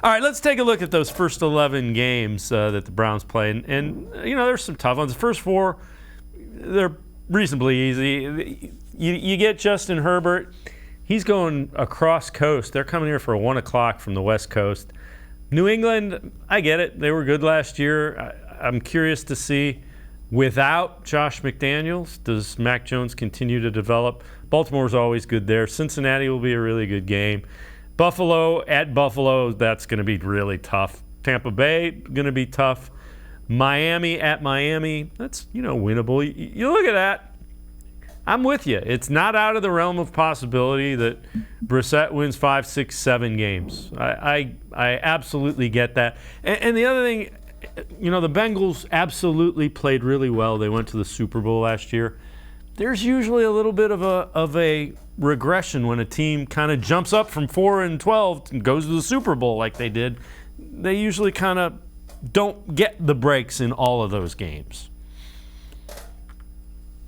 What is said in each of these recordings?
All right, let's take a look at those first 11 games that the Browns played. And there's some tough ones. The first 4, they're reasonably easy. You get Justin Herbert. He's going across coast. They're coming here for 1 o'clock from the West Coast. New England, I get it. They were good last year. I'm curious to see, without Josh McDaniels, does Mac Jones continue to develop? Baltimore's always good there. Cincinnati will be a really good game. Buffalo, at Buffalo, that's going to be really tough. Tampa Bay, going to be tough. Miami, at Miami, that's, winnable. You look at that. I'm with you. It's not out of the realm of possibility that Brissett wins 5, 6, 7 games. I absolutely get that. And the other thing, the Bengals absolutely played really well. They went to the Super Bowl last year. There's usually a little bit of a regression when a team kind of jumps up from 4-12 and goes to the Super Bowl like they did. They usually kind of don't get the breaks in all of those games.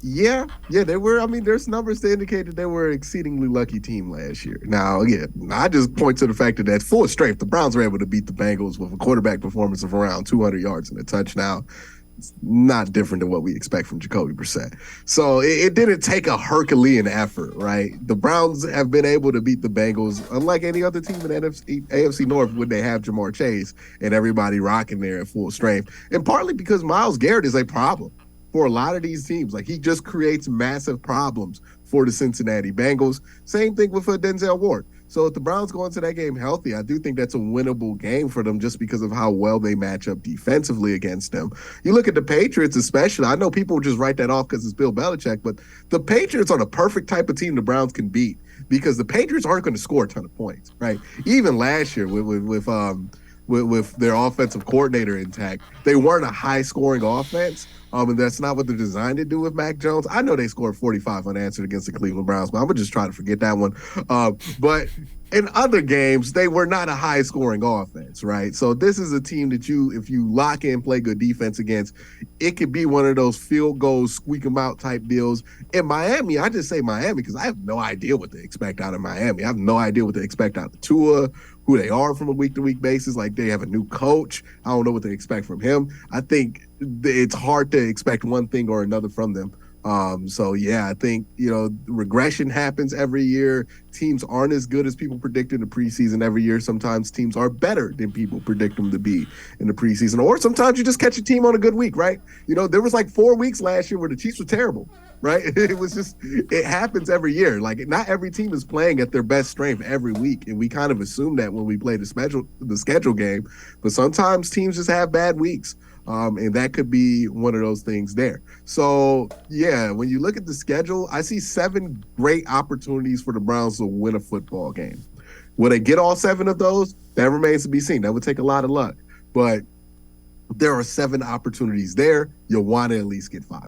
Yeah, they were. I mean, there's numbers to indicate that they were an exceedingly lucky team last year. Now, again, I just point to the fact that at full strength, the Browns were able to beat the Bengals with a quarterback performance of around 200 yards and a touchdown. It's not different than what we expect from Jacoby Brissett. So it didn't take a Herculean effort, right? The Browns have been able to beat the Bengals, unlike any other team in AFC North when they have Jamar Chase and everybody rocking there at full strength. And partly because Myles Garrett is a problem for a lot of these teams. Like, he just creates massive problems for the Cincinnati Bengals. Same thing with Denzel Ward. So if the Browns go into that game healthy, I do think that's a winnable game for them just because of how well they match up defensively against them. You look at the Patriots especially. I know people just write that off because it's Bill Belichick, but the Patriots are the perfect type of team the Browns can beat because the Patriots aren't going to score a ton of points, right? Even last year with their offensive coordinator intact, they weren't a high-scoring offense. And that's not what they're designed to do with Mac Jones. I know they scored 45 unanswered against the Cleveland Browns, but I'm going to just try to forget that one. But in other games, they were not a high-scoring offense, right? So this is a team that if you lock in, play good defense against, it could be one of those field goals, squeak them out type deals. In Miami, I just say Miami because I have no idea what to expect out of Miami. I have no idea what to expect out of Tua, who they are from a week-to-week basis. Like, they have a new coach. I don't know what they expect from him. I think it's hard to expect one thing or another from them. I think, regression happens every year. Teams aren't as good as people predict in the preseason every year. Sometimes teams are better than people predict them to be in the preseason. Or sometimes you just catch a team on a good week, right? There was like 4 weeks last year where the Chiefs were terrible, right? It happens every year. Like, not every team is playing at their best strength every week. And we kind of assume that when we play the schedule game. But sometimes teams just have bad weeks. And that could be one of those things there. So, when you look at the schedule, I see 7 great opportunities for the Browns to win a football game. Will they get all 7 of those? That remains to be seen. That would take a lot of luck. But there are 7 opportunities there. You'll want to at least get 5.